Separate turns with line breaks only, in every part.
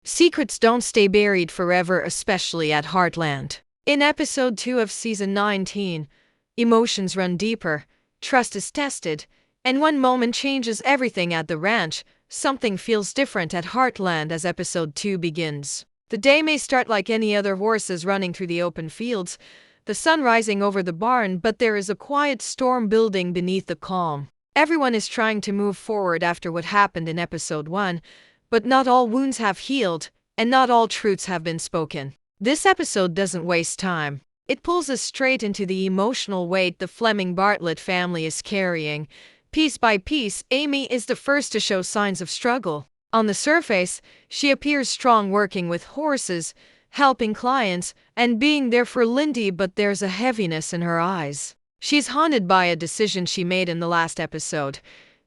Secrets don't stay buried forever, especially at Heartland. In episode 2 of season 19, emotions run deeper, trust is tested, and one moment changes everything at the ranch. Something feels different at Heartland as episode 2 begins. The day may start like any other, horses running through the open fields, the sun rising over the barn, but there is a quiet storm building beneath the calm. Everyone is trying to move forward after what happened in episode 1, but not all wounds have healed, and not all truths have been spoken. This episode doesn't waste time. It pulls us straight into the emotional weight the Fleming Bartlett family is carrying. Piece by piece, Amy is the first to show signs of struggle. On the surface, she appears strong, working with horses, helping clients, and being there for Lindy, but there's a heaviness in her eyes. She's haunted by a decision she made in the last episode,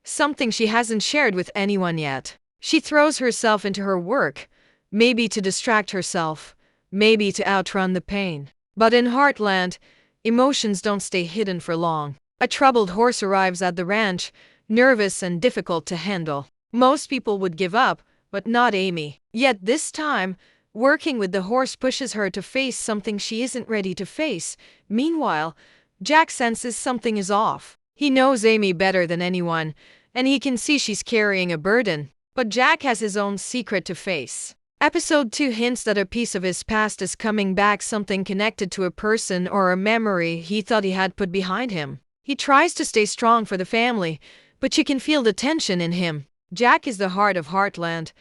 something she hasn't shared with anyone yet. She throws herself into her work, maybe to distract herself, maybe to outrun the pain. But in Heartland, emotions don't stay hidden for long. A troubled horse arrives at the ranch, nervous and difficult to handle. Most people would give up, but not Amy. Yet this time, working with the horse pushes her to face something she isn't ready to face. Meanwhile, Jack senses something is off. He knows Amy better than anyone, and he can see she's carrying a burden. But Jack has his own secret to face. Episode 2 hints that a piece of his past is coming back, something connected to a person or a memory he thought he had put behind him. He tries to stay strong for the family, but you can feel the tension in him. Jack is the heart of Heartland,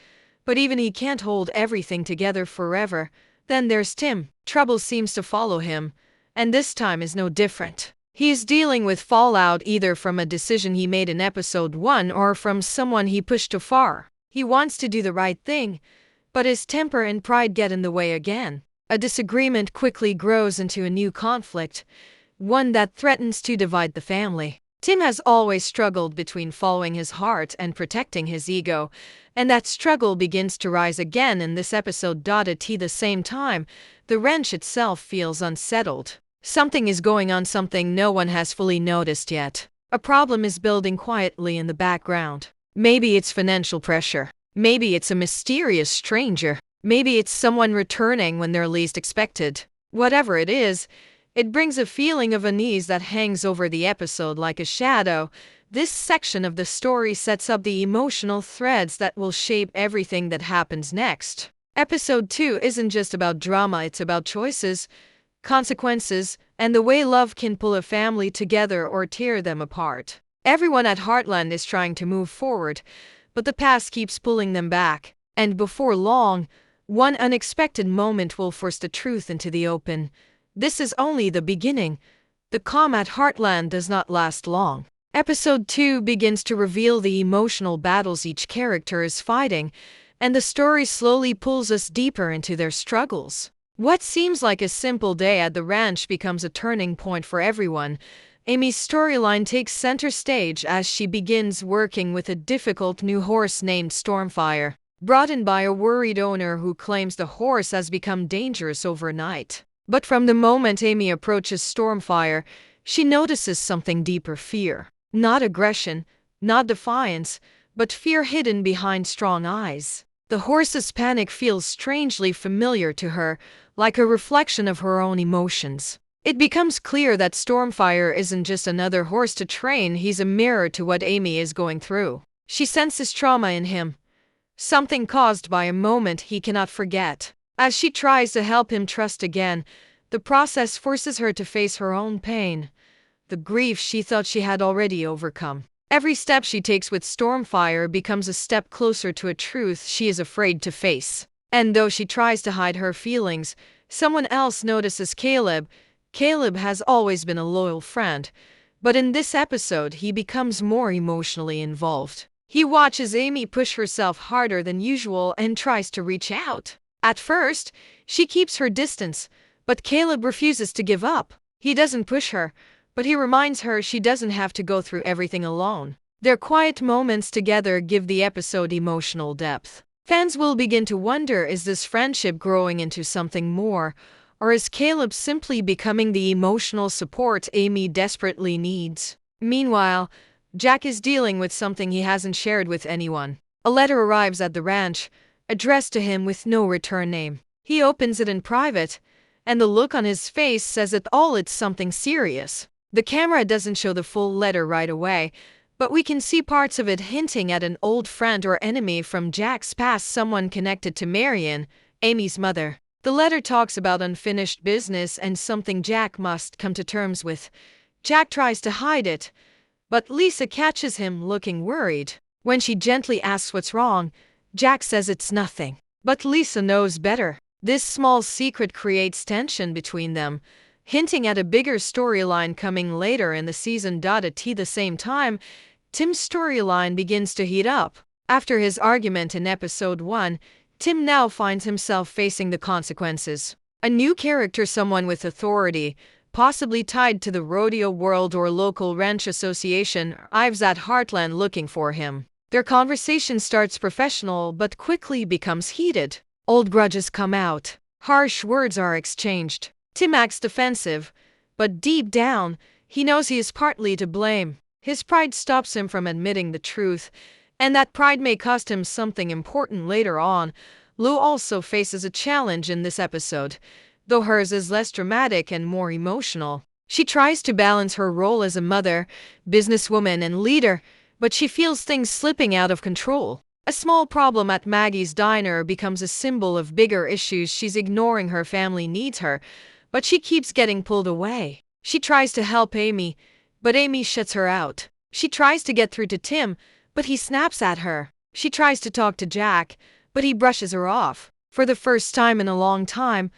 but even he can't hold everything together forever. Then there's Tim. Trouble seems to follow him, and this time is no different. He is dealing with fallout either from a decision he made in episode 1 or from someone he pushed too far. He wants to do the right thing, but his temper and pride get in the way again. A disagreement quickly grows into a new conflict, one that threatens to divide the family. Tim has always struggled between following his heart and protecting his ego, and that struggle begins to rise again in this episode. At the same time, the ranch itself feels unsettled. Something is going on, something no one has fully noticed yet. A problem is building quietly in the background. Maybe it's financial pressure. Maybe it's a mysterious stranger. Maybe it's someone returning when they're least expected. Whatever it is, it brings a feeling of unease that hangs over the episode like a shadow. This section of the story sets up the emotional threads that will shape everything that happens next. Episode 2 isn't just about drama, it's about choices, consequences, and the way love can pull a family together or tear them apart. Everyone at Heartland is trying to move forward, but the past keeps pulling them back. And before long, one unexpected moment will force the truth into the open. This is only the beginning. The calm at Heartland does not last long. Episode 2 begins to reveal the emotional battles each character is fighting, and the story slowly pulls us deeper into their struggles. What seems like a simple day at the ranch becomes a turning point for everyone. Amy's storyline takes center stage as she begins working with a difficult new horse named Stormfire, brought in by a worried owner who claims the horse has become dangerous overnight. But from the moment Amy approaches Stormfire, she notices something deeper: fear. Not aggression, not defiance, but fear hidden behind strong eyes. The horse's panic feels strangely familiar to her, like a reflection of her own emotions. It becomes clear that Stormfire isn't just another horse to train, he's a mirror to what Amy is going through. She senses trauma in him, something caused by a moment he cannot forget. As she tries to help him trust again, the process forces her to face her own pain, the grief she thought she had already overcome. Every step she takes with Stormfire becomes a step closer to a truth she is afraid to face. And though she tries to hide her feelings, someone else notices Caleb. Caleb has always been a loyal friend, but in this episode he becomes more emotionally involved. He watches Amy push herself harder than usual and tries to reach out. At first, she keeps her distance, but Caleb refuses to give up. He doesn't push her, but he reminds her she doesn't have to go through everything alone. Their quiet moments together give the episode emotional depth. Fans will begin to wonder, is this friendship growing into something more, or is Caleb simply becoming the emotional support Amy desperately needs? Meanwhile, Jack is dealing with something he hasn't shared with anyone. A letter arrives at the ranch, addressed to him with no return name. He opens it in private, and the look on his face says it all, it's something serious. The camera doesn't show the full letter right away, but we can see parts of it hinting at an old friend or enemy from Jack's past, someone connected to Marion, Amy's mother. The letter talks about unfinished business and something Jack must come to terms with. Jack tries to hide it, but Lisa catches him looking worried. When she gently asks what's wrong, Jack says it's nothing. But Lisa knows better. This small secret creates tension between them, hinting at a bigger storyline coming later in the season. At the same time, Tim's storyline begins to heat up. After his argument in episode 1, Tim now finds himself facing the consequences. A new character, someone with authority, possibly tied to the rodeo world or local ranch association, arrives at Heartland looking for him. Their conversation starts professional but quickly becomes heated. Old grudges come out. Harsh words are exchanged. Tim acts defensive, but deep down, he knows he is partly to blame. His pride stops him from admitting the truth, and that pride may cost him something important later on. Lou also faces a challenge in this episode, though hers is less dramatic and more emotional. She tries to balance her role as a mother, businesswoman, and leader, but she feels things slipping out of control. A small problem at Maggie's diner becomes a symbol of bigger issues. She's ignoring her family needs her, but she keeps getting pulled away. She tries to help Amy, but Amy shuts her out. She tries to get through to Tim, but he snaps at her. She tries to talk to Jack, but he brushes her off. For the first time in a long time,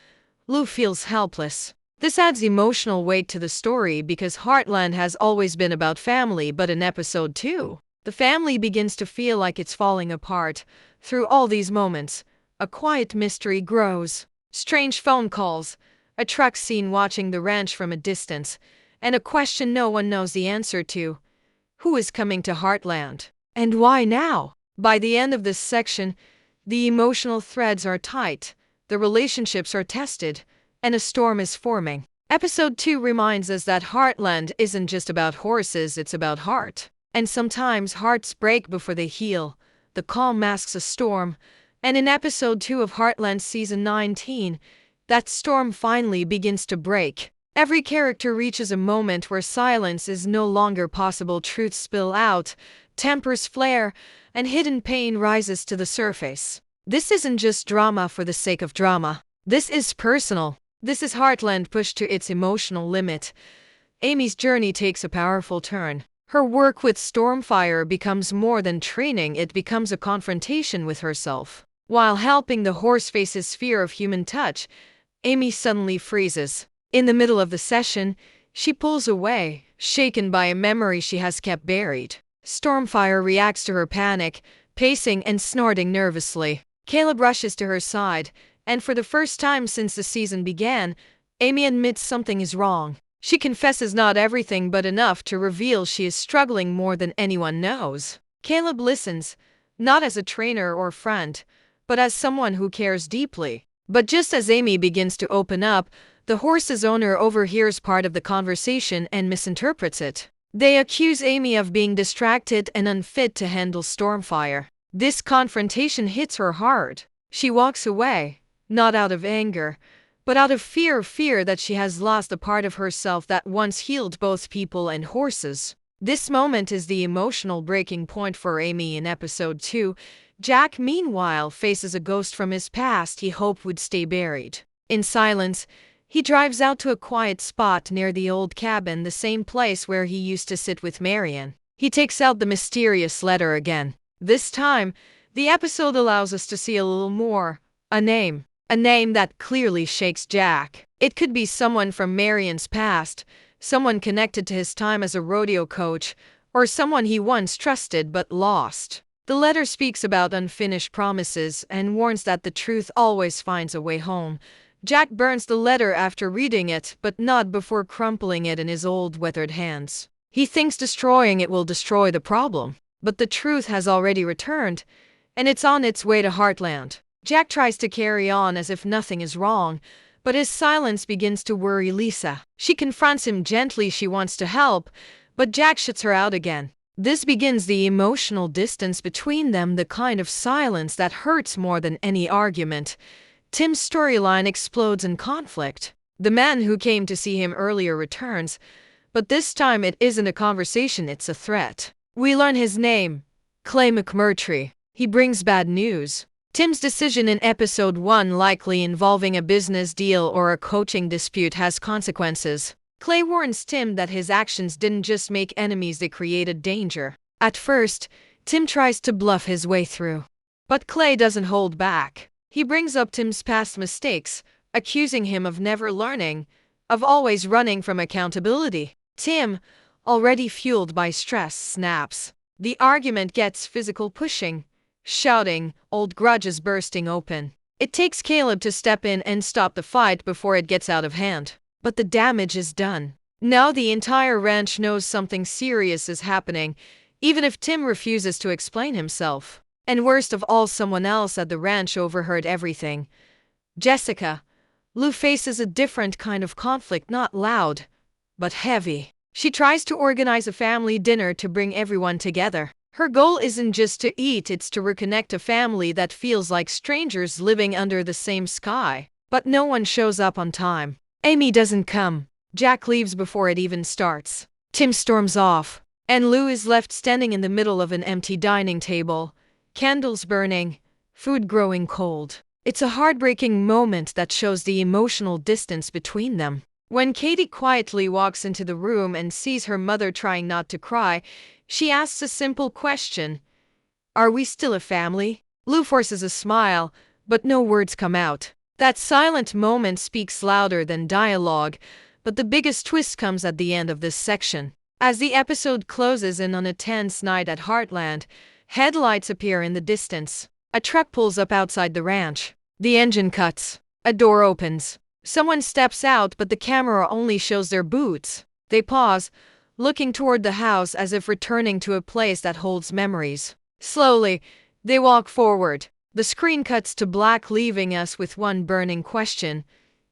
Lou feels helpless. This adds emotional weight to the story because Heartland has always been about family, but in episode 2, the family begins to feel like it's falling apart. Through all these moments, a quiet mystery grows. Strange phone calls, a truck scene watching the ranch from a distance, and a question no one knows the answer to. Who is coming to Heartland? And why now? By the end of this section, the emotional threads are tight, the relationships are tested, and a storm is forming. Episode 2 reminds us that Heartland isn't just about horses, it's about heart. And sometimes hearts break before they heal. The calm masks a storm. And in episode 2 of Heartland season 19, that storm finally begins to break. Every character reaches a moment where silence is no longer possible. Truths spill out, tempers flare, and hidden pain rises to the surface. This isn't just drama for the sake of drama. This is personal. This is Heartland pushed to its emotional limit. Amy's journey takes a powerful turn. Her work with Stormfire becomes more than training, it becomes a confrontation with herself. While helping the horse face his fear of human touch, Amy suddenly freezes. In the middle of the session, she pulls away, shaken by a memory she has kept buried. Stormfire reacts to her panic, pacing and snorting nervously. Caleb rushes to her side, and for the first time since the season began, Amy admits something is wrong. She confesses not everything but enough to reveal she is struggling more than anyone knows. Caleb listens, not as a trainer or friend, but as someone who cares deeply. But just as Amy begins to open up, the horse's owner overhears part of the conversation and misinterprets it. They accuse Amy of being distracted and unfit to handle Stormfire. This confrontation hits her hard. She walks away, not out of anger, but out of fear that she has lost a part of herself that once healed both people and horses. This moment is the emotional breaking point for Amy in episode 2. Jack, meanwhile, faces a ghost from his past he hoped would stay buried. In silence, he drives out to a quiet spot near the old cabin, the same place where he used to sit with Marion. He takes out the mysterious letter again. This time, the episode allows us to see a little more. A name that clearly shakes Jack. It could be someone from Marion's past, someone connected to his time as a rodeo coach, or someone he once trusted but lost. The letter speaks about unfinished promises and warns that the truth always finds a way home. Jack burns the letter after reading it, but not before crumpling it in his old weathered hands. He thinks destroying it will destroy the problem, but the truth has already returned, and it's on its way to Heartland. Jack tries to carry on as if nothing is wrong, but his silence begins to worry Lisa. She confronts him gently, she wants to help, but Jack shuts her out again. This begins the emotional distance between them, the kind of silence that hurts more than any argument. Tim's storyline explodes in conflict. The man who came to see him earlier returns, but this time it isn't a conversation, it's a threat. We learn his name, Clay McMurtry. He brings bad news. Tim's decision in episode 1, likely involving a business deal or a coaching dispute, has consequences. Clay warns Tim that his actions didn't just make enemies, they created danger. At first, Tim tries to bluff his way through. But Clay doesn't hold back. He brings up Tim's past mistakes, accusing him of never learning, of always running from accountability. Tim, already fueled by stress, snaps. The argument gets physical, pushing, shouting, old grudges bursting open. It takes Caleb to step in and stop the fight before it gets out of hand. But the damage is done. Now the entire ranch knows something serious is happening, even if Tim refuses to explain himself. And worst of all, someone else at the ranch overheard everything. Jessica. Lou faces a different kind of conflict, not loud, but heavy. She tries to organize a family dinner to bring everyone together. Her goal isn't just to eat, it's to reconnect a family that feels like strangers living under the same sky. But no one shows up on time. Amy doesn't come. Jack leaves before it even starts. Tim storms off, and Lou is left standing in the middle of an empty dining table, candles burning, food growing cold. It's a heartbreaking moment that shows the emotional distance between them. When Katie quietly walks into the room and sees her mother trying not to cry, she asks a simple question. Are we still a family? Lou forces a smile, but no words come out. That silent moment speaks louder than dialogue, but the biggest twist comes at the end of this section. As the episode closes in on a tense night at Heartland, headlights appear in the distance. A truck pulls up outside the ranch. The engine cuts. A door opens. Someone steps out, but the camera only shows their boots. They pause, looking toward the house as if returning to a place that holds memories. Slowly, they walk forward. The screen cuts to black, leaving us with one burning question.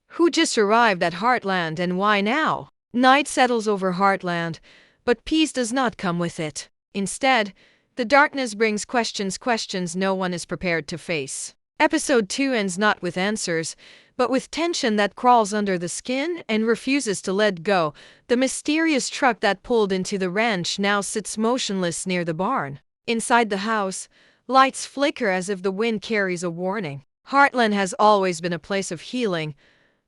Who just arrived at Heartland and why now? Night settles over Heartland, but peace does not come with it. Instead, the darkness brings questions no one is prepared to face. Episode 2 ends not with answers, but with tension that crawls under the skin and refuses to let go. The mysterious truck that pulled into the ranch now sits motionless near the barn. Inside the house, lights flicker as if the wind carries a warning. Heartland has always been a place of healing,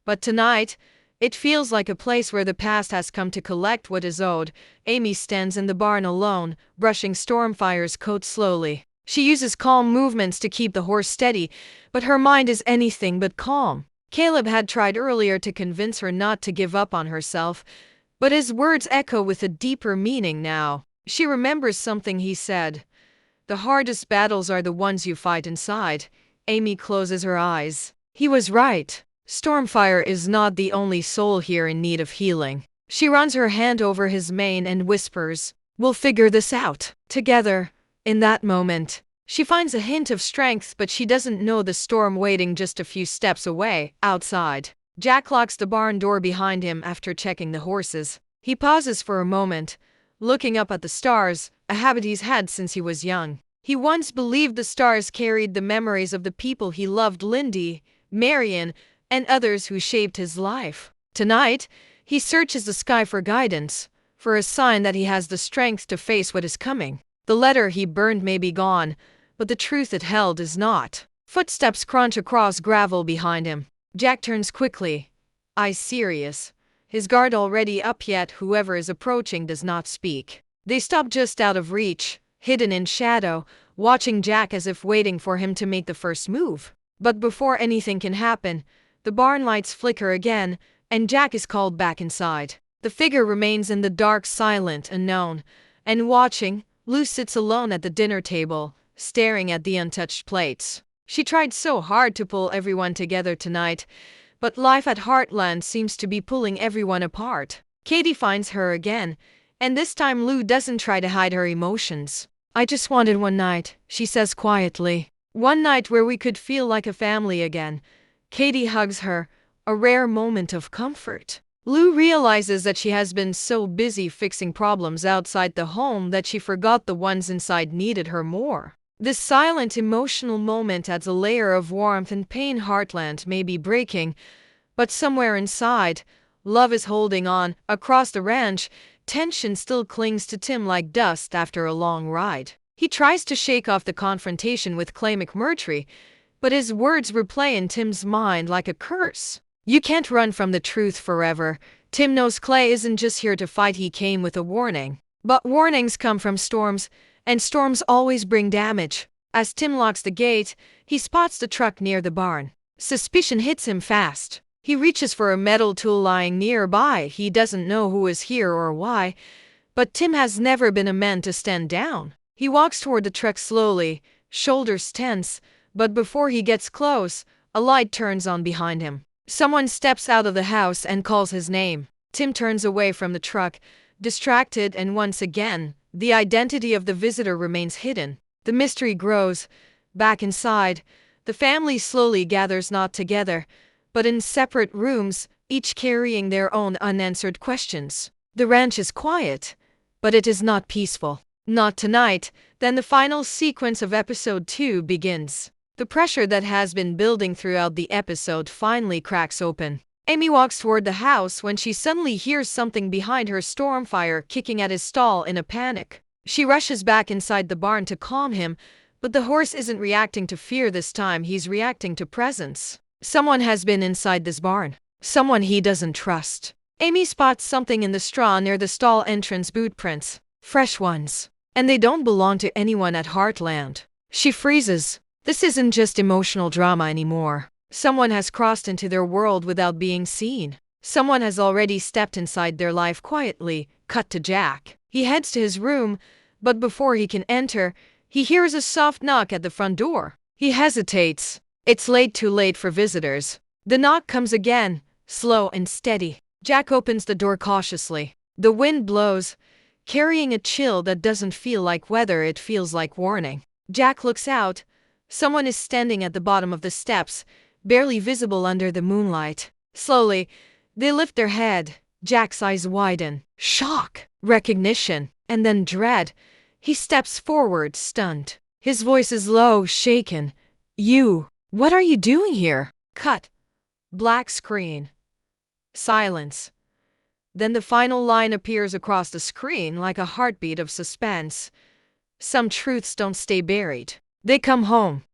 but tonight, it feels like a place where the past has come to collect what is owed. Amy stands in the barn alone, brushing Stormfire's coat slowly. She uses calm movements to keep the horse steady, but her mind is anything but calm. Caleb had tried earlier to convince her not to give up on herself, but his words echo with a deeper meaning now. She remembers something he said. The hardest battles are the ones you fight inside. Amy closes her eyes. He was right. Stormfire is not the only soul here in need of healing. She runs her hand over his mane and whispers, "We'll figure this out together." In that moment, she finds a hint of strength, but she doesn't know the storm waiting just a few steps away, outside. Jack locks the barn door behind him after checking the horses. He pauses for a moment, looking up at the stars, a habit he's had since he was young. He once believed the stars carried the memories of the people he loved, Lindy, Marion, and others who shaped his life. Tonight, he searches the sky for guidance, for a sign that he has the strength to face what is coming. The letter he burned may be gone, but the truth it held is not. Footsteps crunch across gravel behind him. Jack turns quickly, eyes serious. His guard already up, yet whoever is approaching does not speak. They stop just out of reach, hidden in shadow, watching Jack as if waiting for him to make the first move. But before anything can happen, the barn lights flicker again, and Jack is called back inside. The figure remains in the dark, silent, unknown, and watching. Lou sits alone at the dinner table, staring at the untouched plates. She tried so hard to pull everyone together tonight, but life at Heartland seems to be pulling everyone apart. Katie finds her again, and this time Lou doesn't try to hide her emotions. "I just wanted one night," she says quietly. "One night where we could feel like a family again." Katie hugs her, a rare moment of comfort. Lou realizes that she has been so busy fixing problems outside the home that she forgot the ones inside needed her more. This silent emotional moment adds a layer of warmth and pain. Heartland may be breaking, but somewhere inside, love is holding on. Across the ranch, tension still clings to Tim like dust after a long ride. He tries to shake off the confrontation with Clay McMurtry, but his words replay in Tim's mind like a curse. You can't run from the truth forever. Tim knows Clay isn't just here to fight, he came with a warning. But warnings come from storms, and storms always bring damage. As Tim locks the gate, he spots the truck near the barn. Suspicion hits him fast. He reaches for a metal tool lying nearby. He doesn't know who is here or why, but Tim has never been a man to stand down. He walks toward the truck slowly, shoulders tense, but before he gets close, a light turns on behind him. Someone steps out of the house and calls his name. Tim turns away from the truck, distracted, and once again, the identity of the visitor remains hidden. The mystery grows. Back inside, the family slowly gathers, not together, but in separate rooms, each carrying their own unanswered questions. The ranch is quiet, but it is not peaceful. Not tonight. Then the final sequence of episode 2 begins. The pressure that has been building throughout the episode finally cracks open. Amy walks toward the house when she suddenly hears something behind her. Stormfire kicking at his stall in a panic. She rushes back inside the barn to calm him, but the horse isn't reacting to fear this time, he's reacting to presence. Someone has been inside this barn. Someone he doesn't trust. Amy spots something in the straw near the stall entrance, boot prints. Fresh ones. And they don't belong to anyone at Heartland. She freezes. This isn't just emotional drama anymore. Someone has crossed into their world without being seen. Someone has already stepped inside their life quietly. Cut to Jack. He heads to his room, but before he can enter, he hears a soft knock at the front door. He hesitates. It's too late for visitors. The knock comes again, slow and steady. Jack opens the door cautiously. The wind blows, carrying a chill that doesn't feel like weather, it feels like warning. Jack looks out. Someone is standing at the bottom of the steps, barely visible under the moonlight. Slowly, they lift their head. Jack's eyes widen. Shock, recognition, and then dread. He steps forward, stunned. His voice is low, shaken. You, what are you doing here? Cut. Black screen. Silence. Then the final line appears across the screen like a heartbeat of suspense. Some truths don't stay buried. They come home.